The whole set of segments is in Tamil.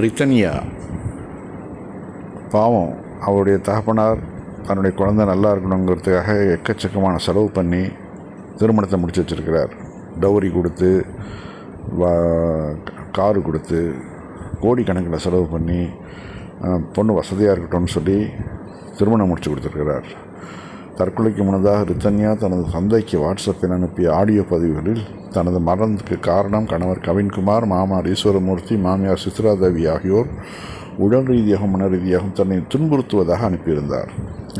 ரித்தனியா பாவம், அவருடைய தகப்பனார் தன்னுடைய குழந்தை நல்லா இருக்கணுங்கிறதுக்காக எக்கச்சக்கமான செலவு பண்ணி திருமணத்தை முடிச்சு வச்சுருக்கிறார். டவுரி கொடுத்து, காரு கொடுத்து, கோடிக்கணக்கில் செலவு பண்ணி பொண்ணு வசதியாக இருக்கட்டும்னு சொல்லி திருமணம் முடிச்சு கொடுத்துருக்கிறார். தற்கொலைக்கு முன்னதாக ரித்தன்யா தனது தந்தைக்கு வாட்ஸ்அப்பில் அனுப்பிய ஆடியோ பதிவுகளில் தனது மரணத்துக்கு காரணம் கணவர் கவின்குமார், மாமனார் ஈஸ்வரமூர்த்தி, மாமியார் சித்ராதேவி ஆகியோர் உடல் ரீதியாகவும் மன ரீதியாகவும் தன்னை துன்புறுத்துவதாக அனுப்பியிருந்தார்.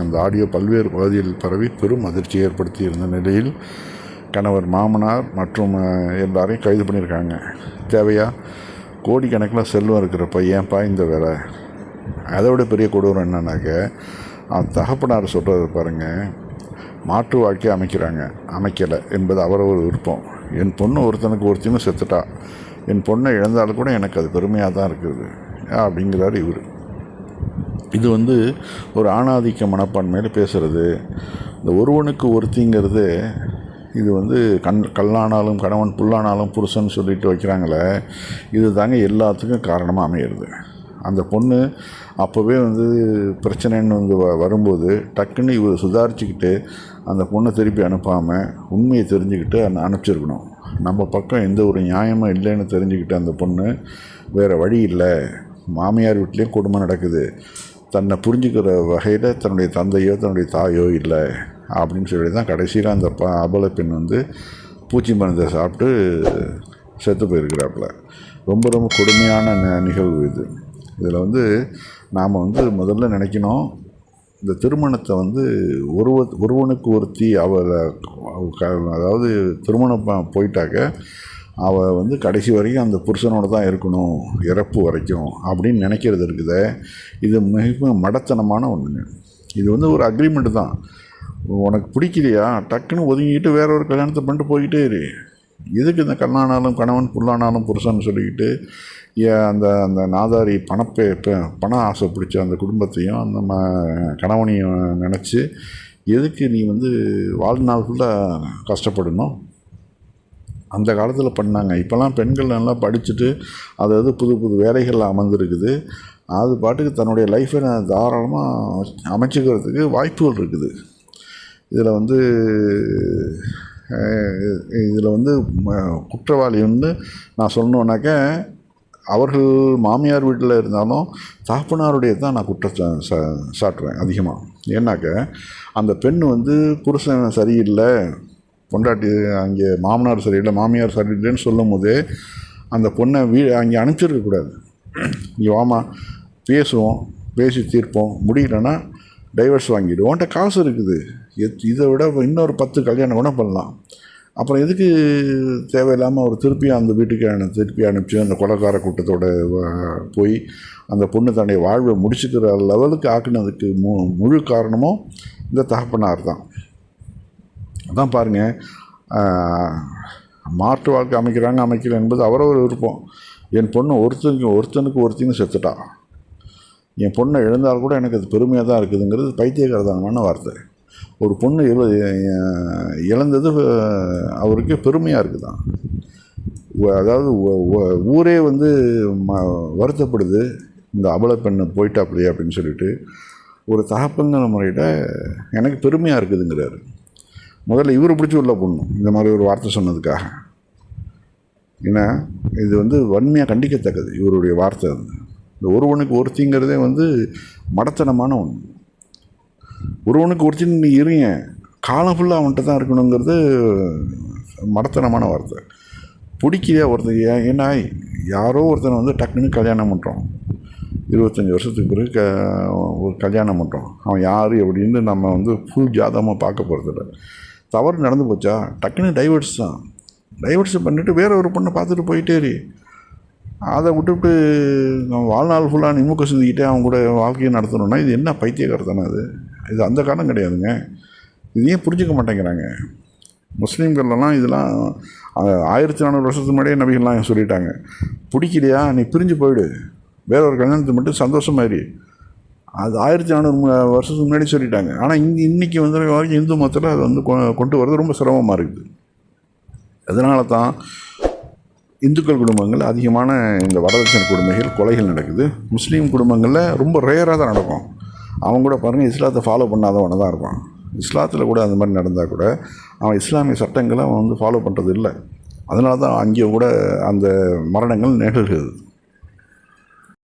அந்த ஆடியோ பல்வேறு பகுதிகளில் பரவி பெரும் அதிர்ச்சி ஏற்படுத்தியிருந்த நிலையில் கணவர், மாமனார் மற்றும் எல்லாரையும் கைது பண்ணியிருக்காங்க. தேவையா? கோடிக்கணக்கில் செல்வம் இருக்கிறப்ப ஏன்பா இந்த வேலை? அதை விட பெரிய கொடூரம் என்னன்னாக்க, தகப்பனார் சொல்கிறது பாருங்கள், மாற்று வாழ்க்கையை அமைக்கலை என்பது அவரவர் விருப்பம். என் பொண்ணு ஒருத்தனும் செத்துட்டா, என் பொண்ணை இழந்தாலும் கூட எனக்கு அது பெருமையாக தான் இருக்குது அப்படிங்கிறார் இவர். இது ஒரு ஆணாதிக்க மனப்பான்மையில் பேசுகிறது. இந்த ஒருவனுக்கு ஒருத்திங்கிறது இது கல்லானாலும் கணவன், புல்லானாலும் புருஷன் சொல்லிட்டு வைக்கிறாங்களே, இது தாங்க எல்லாத்துக்கும் காரணமாக அமையிறது. அந்த பொண்ணு அப்போவே பிரச்சனைன்னு வரும்போது டக்குன்னு இவர் சுதாரிச்சுக்கிட்டு அந்த பொண்ணை திருப்பி அனுப்பாமல் உண்மையை தெரிஞ்சுக்கிட்டு அனுப்பிச்சிருக்கணும். நம்ம பக்கம் எந்த ஒரு நியாயமும் இல்லைன்னு தெரிஞ்சுக்கிட்டு அந்த பொண்ணு வேறு வழி இல்லை, மாமியார் வீட்லேயும் கொடுமை நடக்குது, தன்னை புரிஞ்சுக்கிற வகையில் தன்னுடைய தந்தையோ தன்னுடைய தாயோ இல்லை அப்படின்னு சொல்லி தான் கடைசியில் அந்த அபல பெண் பூச்சி மருந்தை சாப்பிட்டு செத்து போயிருக்கிறாப்புல. ரொம்ப ரொம்ப கொடுமையான நிகழ்வு இது. இதில் நாம் முதல்ல நினைக்கணும், இந்த திருமணத்தை ஒருவனுக்கு ஒருத்தி அதாவது திருமணம் போயிட்டாக்க அவள் கடைசி வரைக்கும் அந்த புருஷனோடு தான் இருக்கணும், இறப்பு வரைக்கும் அப்படின்னு நினைக்கிறது இருக்குதே, இது மிகவும் மடத்தனமான ஒன்றுங்க. இது ஒரு அக்ரிமெண்ட்டு தான். உனக்கு பிடிக்கலையா, டக்குன்னு ஒதுங்கிட்டு வேற ஒரு கல்யாணத்தை பண்ணிட்டு போய்கிட்டே இரு. எதுக்கு இந்த கண்ணானாலும் கணவன், புல்லானாலும் புருஷன் சொல்லிக்கிட்டு அந்த அந்த நாதாரி பண ஆசை பிடிச்ச அந்த குடும்பத்தையும் அந்த கணவனையும் நினச்சி எதுக்கு நீ வாழ்நாள் ஃபுல்லாக கஷ்டப்படணும்? அந்த காலத்தில் பண்ணாங்க. இப்போல்லாம் பெண்கள் நல்லா படிச்சுட்டு அதாவது புது புது வேலைகளில் அமர்ந்துருக்குது. அது பாட்டுக்கு தன்னுடைய லைஃப்பை தாராளமாக அமைச்சிக்கிறதுக்கு வாய்ப்புகள் இருக்குது. இதில் குற்றவாளி நான் சொல்லணுன்னாக்க, அவர்கள் மாமியார் வீட்டில் இருந்தாலும் தகப்பனாருடைய தான் நான் குற்றத்தை சாட்டுறேன் அதிகமாக. ஏன்னாக்க அந்த பெண் புருஷன் சரியில்லை, பொண்டாட்டி அங்கே மாமனார் சரியில்லை, மாமியார் சரியில்லைன்னு சொல்லும் போதே அந்த பொண்ணை அங்கே அனுப்பிச்சிருக்கக்கூடாது. நீ வாமா பேசுவோம், பேசி தீர்ப்போம், முடியலன்னா டைவர்ஸ் வாங்கிடுவோம், உன்கிட்ட காசு இருக்குது, இதை விட இன்னொரு 10 கல்யாணம் கூட பண்ணலாம். அப்புறம் எதுக்கு தேவையில்லாமல் அவர் திருப்பி அந்த வீட்டுக்கு திருப்பி அனுப்பிச்சு அந்த கொலைக்கார கூட்டத்தோடு போய் அந்த பொண்ணு தன்னுடைய வாழ்வை முடிச்சுக்கிற லெவலுக்கு ஆக்கினதுக்கு முழு காரணமும் இந்த தகப்பனார் தான். அதான் பாருங்கள், மாற்று வாழ்க்கை அமைக்கல என்பது அவரவர் விருப்பம். என் பொண்ணு ஒருத்தனுக்கு ஒருத்தின்னு செத்துட்டா, என் பொண்ணை இழந்தால் கூட எனக்கு அது பெருமையாக தான் இருக்குதுங்கிறது பைத்தியகாரதனமான வார்த்தை. ஒரு பொண்ணு இழந்தது அவருக்கு பெருமையாக இருக்குதான். அதாவது ஊரே வருத்தப்படுது, இந்த அபல பெண்ணு போயிட்டாப்படியே அப்படின்னு சொல்லிட்டு. ஒரு தகப்பங்கிற முறையில் எனக்கு பெருமையாக இருக்குதுங்கிறாரு. முதல்ல இவர் பிடிச்சி உள்ள போடணும் இந்த மாதிரி ஒரு வார்த்தை சொன்னதுக்காக. ஏன்னா இது வன்மையாக கண்டிக்கத்தக்கது இவருடைய வார்த்தை. இந்த ஒருவனுக்கு ஒருத்திங்கிறதே மடத்தனமான ஒன்று. ஒருவனுக்கு ஒருத்தின்னு நீ இருங்க, காலம் ஃபுல்லாக அவன்கிட்ட தான் இருக்கணுங்கிறது மடத்தனமான வார்த்தை. பிடிக்கலையா ஒருத்தன், ஏன்னா யாரோ ஒருத்தனை டக்குன்னு கல்யாணம் பண்ணுறோம், 25 வருஷத்துக்கு பிறகு ஒரு கல்யாணம் பண்ணுறோம். அவன் யார் எப்படின்னு நம்ம ஃபுல் ஜாதகமாக பார்க்க போகிறதில்ல. தவறு நடந்து போச்சா, டக்குன்னு டைவர்ஸ் தான். டைவர்ஸ் பண்ணிவிட்டு வேற ஒரு பொண்ணை பார்த்துட்டு போயிட்டேரி, அதை விட்டுவிட்டு வாழ்நாள் ஃபுல்லாக நிம்மக்க சிந்திக்கிட்டே அவங்க கூட வாழ்க்கையை நடத்தணும்னா இது என்ன பைத்தியக்காரத்தானே? இது அந்த காரணம் கிடையாதுங்க. இது ஏன் புரிஞ்சிக்க மாட்டேங்கிறாங்க? முஸ்லீம்கள்லாம் இதெல்லாம் 1400 வருஷத்துக்கு முன்னாடியே நபிகள்லாம் சொல்லிட்டாங்க, பிடிக்கலையா நீ பிரிஞ்சு போயிடு, வேற ஒரு கல்யாணத்தை மட்டும் சந்தோஷமாயிரு. அது 1400 வருஷத்துக்கு முன்னாடி சொல்லிட்டாங்க. ஆனால் இன்றைக்கி வரைக்கும் இந்து மதத்தில் அதை கொண்டு வரது ரொம்ப சிரமமாக இருக்குது. அதனால தான் இந்துக்கள் குடும்பங்களில் அதிகமான இந்த வரதட்சணை கொடுமைகள், கொலைகள் நடக்குது. முஸ்லீம் குடும்பங்களில் ரொம்ப ரேராக தான் நடக்கும். அவங்க கூட பாருங்கள், இஸ்லாத்தை ஃபாலோ பண்ணாதவனாக தான் இருப்பான். இஸ்லாத்தில் கூட அந்த மாதிரி நடந்தால் கூட அவன் இஸ்லாமிய சட்டங்களை அவன் ஃபாலோ பண்ணுறது இல்லை. அதனால தான் அங்கே கூட அந்த மரணங்கள் நிகழ்கிறது.